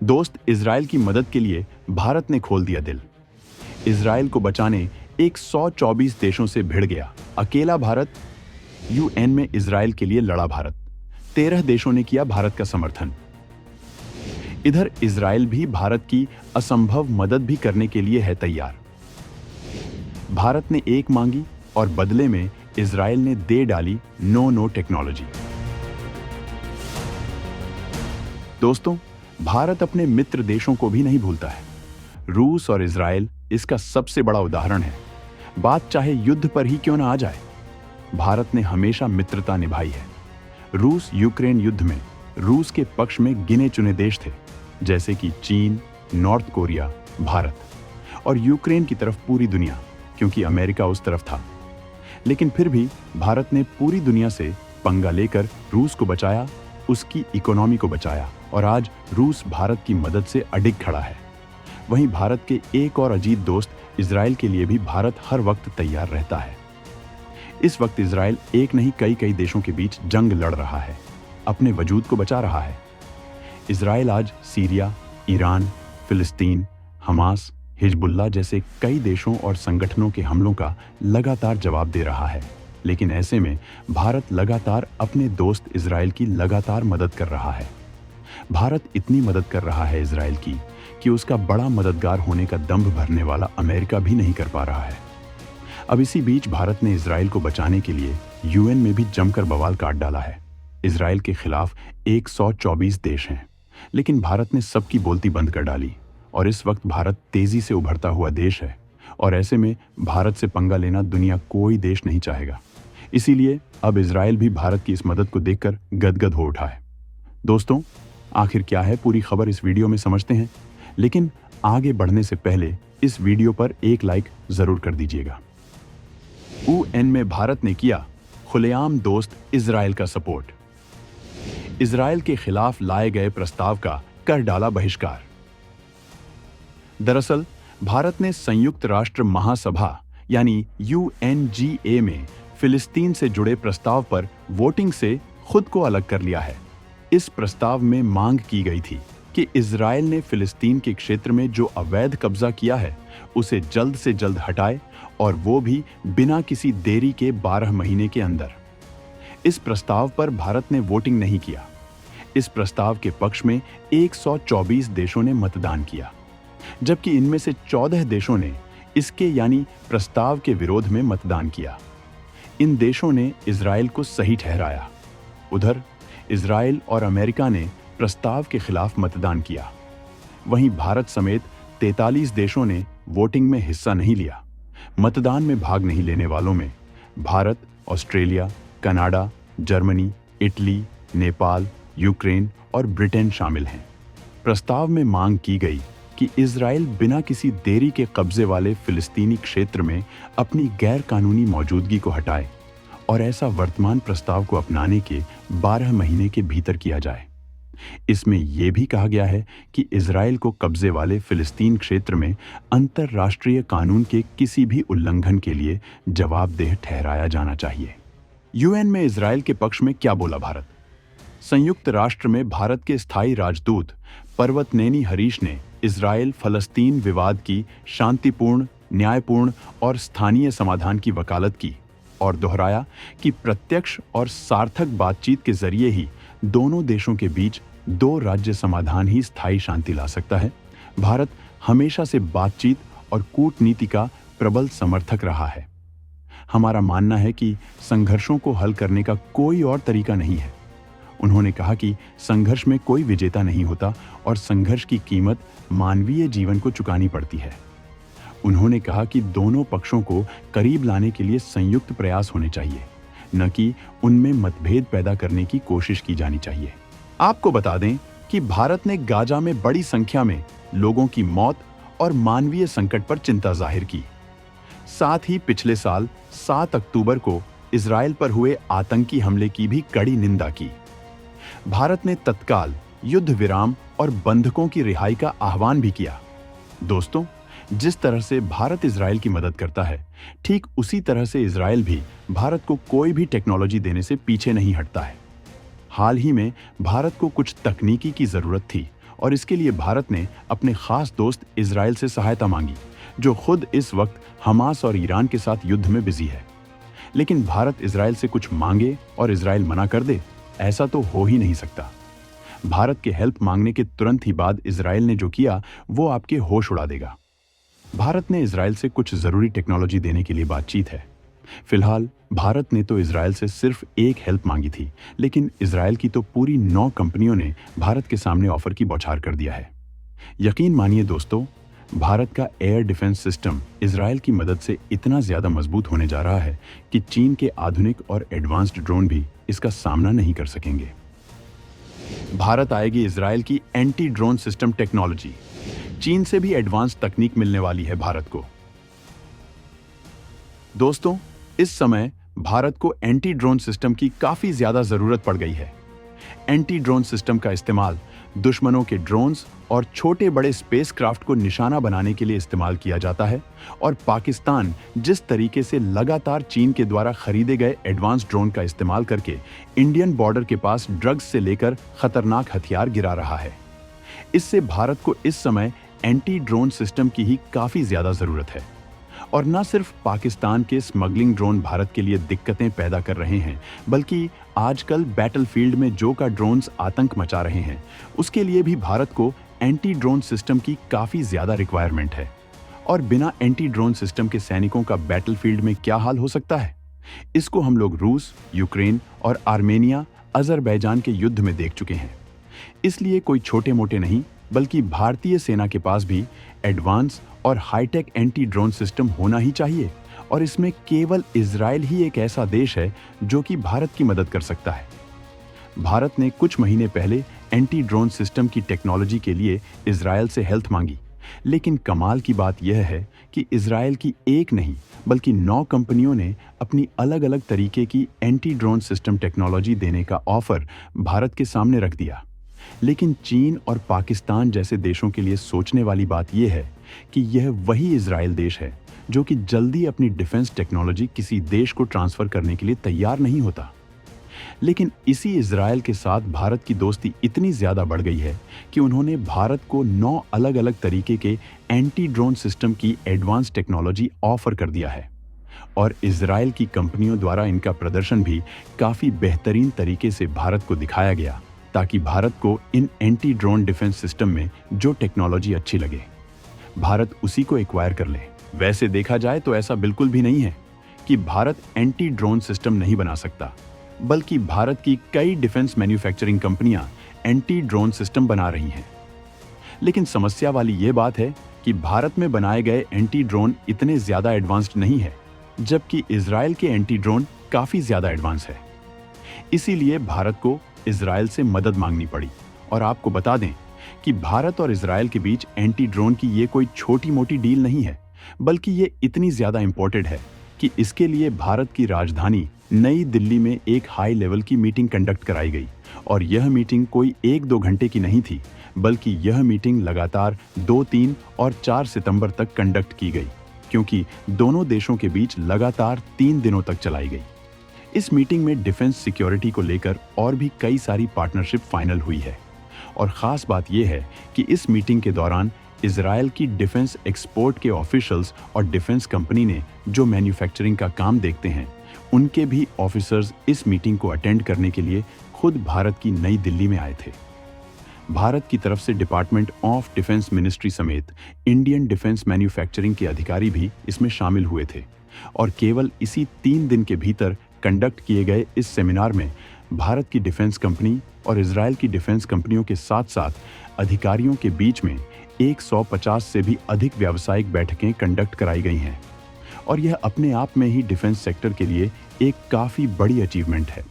दोस्त इजराइल की मदद के लिए भारत ने खोल दिया दिल। इजराइल को बचाने 124 देशों से भिड़ गया अकेला भारत। यूएन में इजराइल के लिए लड़ा भारत। 13 देशों ने किया भारत का समर्थन। इधर इजराइल भी भारत की असंभव मदद भी करने के लिए है तैयार। भारत ने एक मांगी और बदले में इजराइल ने दे डाली नो टेक्नोलॉजी। दोस्तों, भारत अपने मित्र देशों को भी नहीं भूलता है। रूस और इजराइल इसका सबसे बड़ा उदाहरण है। बात चाहे युद्ध पर ही क्यों ना आ जाए, भारत ने हमेशा मित्रता निभाई है। रूस यूक्रेन युद्ध में रूस के पक्ष में गिने चुने देश थे, जैसे कि चीन, नॉर्थ कोरिया, भारत, और यूक्रेन की तरफ पूरी दुनिया, क्योंकि अमेरिका उस तरफ था। लेकिन फिर भी भारत ने पूरी दुनिया से पंगा लेकर रूस को बचाया, उसकी इकोनॉमी को बचाया, और आज रूस भारत की मदद से अडिग खड़ा है। वहीं भारत के एक और अजीत दोस्त इजराइल के लिए भी भारत हर वक्त तैयार रहता है। इस वक्त इजराइल एक नहीं कई देशों के बीच जंग लड़ रहा है, अपने वजूद को बचा रहा है। इजराइल आज सीरिया, ईरान, फिलिस्तीन, हमास, हिजबुल्लाह जैसे कई देशों और संगठनों के हमलों का लगातार जवाब दे रहा है। लेकिन ऐसे में भारत लगातार अपने दोस्त इजराइल की लगातार मदद कर रहा है। भारत इतनी मदद कर रहा है इजराइल की कि उसका बड़ा मददगार होने का दंभ भरने वाला अमेरिका भी नहीं कर पा रहा है। अब इसी बीच भारत ने इजराइल को बचाने के लिए यूएन में भी जमकर बवाल काट डाला है। इजराइल के खिलाफ 124 देश हैं, लेकिन भारत ने सबकी बोलती बंद कर डाली। और इस वक्त भारत तेजी से उभरता हुआ देश है, और ऐसे में भारत से पंगा लेना दुनिया कोई देश नहीं चाहेगा। इसीलिए अब इजराइल भी भारत की इस मदद को देखकर गदगद हो उठा है। दोस्तों, आखिर क्या है पूरी खबर इस वीडियो में समझते हैं, लेकिन आगे बढ़ने से पहले इस वीडियो पर एक लाइक जरूर कर दीजिएगा। यूएन में भारत ने किया खुलेआम दोस्त इजराइल का सपोर्ट। इजराइल के खिलाफ लाए गए प्रस्ताव का कर डाला बहिष्कार। दरअसल भारत ने संयुक्त राष्ट्र महासभा यानी यूएनजीए में फिलिस्तीन से जुड़े प्रस्ताव पर वोटिंग से खुद को अलग कर लिया है। इस प्रस्ताव में मांग की गई थी कि इजराइल ने फिलिस्तीन के क्षेत्र में जो अवैध कब्जा किया है उसे जल्द से जल्द हटाए, और वो भी बिना किसी देरी के 12 महीने के अंदर। इस प्रस्ताव पर भारत ने वोटिंग नहीं किया। इस प्रस्ताव के पक्ष में 124 देशों ने मतदान किया, जबकि इनमें से 14 देशों ने इसके यानी प्रस्ताव के विरोध में मतदान किया। इन देशों ने इजराइल को सही ठहराया। उधर इजराइल और अमेरिका ने प्रस्ताव के खिलाफ मतदान किया। वहीं भारत समेत 43 देशों ने वोटिंग में हिस्सा नहीं लिया। मतदान में भाग नहीं लेने वालों में Bharat, Australia, Canada, Germany, Italy, Nepal, Ukraine और ब्रिटेन शामिल हैं। प्रस्ताव में मांग की गई कि इजराइल बिना किसी देरी के कब्जे वाले फिलिस्तीनी क्षेत्र में अपनी गैर कानूनी मौजूदगी को हटाए, और ऐसा वर्तमान प्रस्ताव को अपनाने के 12 महीने के भीतर किया जाए। इसमें यह भी कहा गया है कि इजराइल को कब्जे वाले फिलिस्तीन क्षेत्र में अंतर्राष्ट्रीय कानून के किसी भी उल्लंघन के लिए जवाबदेह ठहराया जाना चाहिए। यूएन में इजराइल के पक्ष में क्या बोला भारत? संयुक्त राष्ट्र में भारत के स्थायी राजदूत पर्वतनेनी हरीश ने इजराइल फलस्तीन विवाद की शांतिपूर्ण, न्यायपूर्ण और स्थानीय समाधान की वकालत की, और दोहराया कि प्रत्यक्ष और सार्थक बातचीत के जरिए ही दोनों देशों के बीच 2 राज्य समाधान ही स्थायी शांति ला सकता है। भारत हमेशा से बातचीत और कूटनीति का प्रबल समर्थक रहा है। हमारा मानना है कि संघर्षों को हल करने का कोई और तरीका नहीं है। उन्होंने कहा कि संघर्ष में कोई विजेता नहीं होता, और संघर्ष की कीमत मानवीय जीवन को चुकानी पड़ती है। उन्होंने कहा कि दोनों पक्षों को करीब लाने के लिए संयुक्त प्रयास होने चाहिए, न कि उनमें मतभेद पैदा करने की कोशिश की जानी चाहिए। आपको बता दें कि भारत ने गाजा में बड़ी संख्या में लोगों की मौत और मानवीय संकट पर चिंता जाहिर की। साथ ही पिछले साल 7 अक्टूबर को इजराइल पर हुए आतंकी हमले की भी कड़ी निंदा की। भारत ने तत्काल युद्ध विराम और बंधकों की रिहाई का आह्वान भी किया। दोस्तों, जिस तरह से भारत इजराइल की मदद करता है, ठीक उसी तरह से इजराइल भी भारत को कोई भी टेक्नोलॉजी देने से पीछे नहीं हटता है। हाल ही में भारत को कुछ तकनीकी की जरूरत थी, और इसके लिए भारत ने अपने खास दोस्त इजराइल से सहायता मांगी, जो खुद इस वक्त हमास और ईरान के साथ युद्ध में बिजी है। लेकिन भारत इजराइल से कुछ मांगे और इजराइल मना कर दे, ऐसा तो हो ही नहीं सकता। भारत के हेल्प मांगने के तुरंत ही बाद इजराइल ने जो किया वो आपके होश उड़ा देगा। भारत ने इजराइल से कुछ जरूरी टेक्नोलॉजी देने के लिए बातचीत है। फिलहाल भारत ने तो इजराइल से सिर्फ एक हेल्प मांगी थी, लेकिन इजराइल की तो पूरी 9 कंपनियों ने भारत के सामने ऑफर की बौछार कर दिया है। यकीन मानिए दोस्तों, भारत का एयर डिफेंस सिस्टम इजराइल की मदद से इतना ज्यादा मजबूत होने जा रहा है कि चीन के आधुनिक और एडवांस्ड ड्रोन भी इसका सामना नहीं कर सकेंगे। भारत आएगी इजराइल की एंटी ड्रोन सिस्टम टेक्नोलॉजी। चीन से भी एडवांस तकनीक मिलने वाली है भारत को। दोस्तों, इस समय भारत को एंटी ड्रोन सिस्टम की काफी ज्यादा जरूरत पड़ गई है। एंटी ड्रोन सिस्टम का इस्तेमाल दुश्मनों के ड्रोन्स और छोटे बड़े स्पेसक्राफ्ट को निशाना बनाने के लिए इस्तेमाल किया जाता है, और पाकिस्तान जिस तरीके से लगातार चीन के द्वारा खरीदे गए एडवांस ड्रोन का इस्तेमाल करके इंडियन बॉर्डर के पास ड्रग्स से लेकर खतरनाक हथियार गिरा रहा है, इससे भारत को इस समय एंटी ड्रोन सिस्टम की ही काफी ज्यादा जरूरत है। और न सिर्फ पाकिस्तान के स्मगलिंग ड्रोन भारत के लिए दिक्कतें पैदा कर रहे हैं, बल्कि आजकल बैटलफील्ड में जो का ड्रोन्स आतंक मचा रहे हैं, उसके लिए भी भारत को एंटी ड्रोन सिस्टम की काफी ज्यादा रिक्वायरमेंट है। और बिना एंटी ड्रोन सिस्टम के सैनिकों का बैटलफील्ड में क्या हाल हो सकता है, इसको हम लोग रूस, यूक्रेन और आर्मेनिया, अजरबैजान के युद्ध में देख चुके हैं। इसलिए कोई छोटे मोटे नहीं, बल्कि भारतीय सेना के पास भी एडवांस और हाईटेक एंटी ड्रोन सिस्टम होना ही चाहिए, और इसमें केवल इजराइल ही एक ऐसा देश है जो कि भारत की मदद कर सकता है। भारत ने कुछ महीने पहले एंटी ड्रोन सिस्टम की टेक्नोलॉजी के लिए इजराइल से हेल्प मांगी, लेकिन कमाल की बात यह है कि इजराइल की एक नहीं बल्कि 9 कंपनियों ने अपनी अलग अलग तरीके की एंटी ड्रोन सिस्टम टेक्नोलॉजी देने का ऑफर भारत के सामने रख दिया। लेकिन चीन और पाकिस्तान जैसे देशों के लिए सोचने वाली बात यह है कि यह वही इजराइल देश है जो कि जल्दी अपनी डिफेंस टेक्नोलॉजी किसी देश को ट्रांसफर करने के लिए तैयार नहीं होता। लेकिन इसी इजराइल के साथ भारत की दोस्ती इतनी ज्यादा बढ़ गई है कि उन्होंने भारत को 9 अलग अलग तरीके के एंटी ड्रोन सिस्टम की एडवांस टेक्नोलॉजी ऑफर कर दिया है, और इजराइल की कंपनियों द्वारा इनका प्रदर्शन भी काफी बेहतरीन तरीके से भारत को दिखाया गया, ताकि भारत को इन एंटी ड्रोन डिफेंस सिस्टम में जो टेक्नोलॉजी अच्छी लगे, भारत उसी को एक्वायर कर ले। वैसे देखा जाए तो ऐसा बिल्कुल भी नहीं है कि भारत एंटी ड्रोन सिस्टम नहीं बना सकता, बल्कि भारत की कई डिफेंस मैन्युफैक्चरिंग कंपनियां एंटी ड्रोन सिस्टम बना रही हैं। लेकिन समस्या वाली यह बात है कि भारत में बनाए गए एंटी ड्रोन इतने ज्यादा एडवांस्ड नहीं है, जबकि इजराइल के एंटी ड्रोन काफी ज्यादा एडवांस है। इसीलिए भारत को इजराइल से मदद मांगनी पड़ी। और आपको बता दें कि भारत और इजराइल के बीच एंटी ड्रोन की ये कोई छोटी मोटी डील नहीं है, बल्कि ये इतनी ज्यादा इंपॉर्टेंट है कि इसके लिए भारत की राजधानी नई दिल्ली में एक हाई लेवल की मीटिंग कंडक्ट कराई गई। और यह मीटिंग कोई 1-2 घंटे की नहीं थी, बल्कि यह मीटिंग लगातार 2, 3 और 4 सितंबर तक कंडक्ट की गई, क्योंकि दोनों देशों के बीच लगातार 3 दिनों तक चलाई गई। इस मीटिंग में डिफेंस सिक्योरिटी को लेकर और भी कई सारी पार्टनरशिप फाइनल हुई है। और खास बात यह है कि इस मीटिंग के दौरान इजराइल की डिफेंस एक्सपोर्ट के ऑफिशियल्स और डिफेंस कंपनी ने जो मैन्युफैक्चरिंग का काम देखते हैं, उनके भी ऑफिसर्स इस मीटिंग को अटेंड करने के लिए खुद भारत की नई दिल्ली में आए थे। भारत की तरफ से डिपार्टमेंट ऑफ डिफेंस मिनिस्ट्री समेत इंडियन डिफेंस मैन्युफैक्चरिंग के अधिकारी भी इसमें शामिल हुए थे। और केवल इसी 3 दिन के भीतर कंडक्ट किए गए इस सेमिनार में भारत की डिफेंस कंपनी और इजराइल की डिफेंस कंपनियों के साथ साथ अधिकारियों के बीच में 150 से भी अधिक व्यावसायिक बैठकें कंडक्ट कराई गई हैं। और यह अपने आप में ही डिफेंस सेक्टर के लिए एक काफी बड़ी अचीवमेंट है।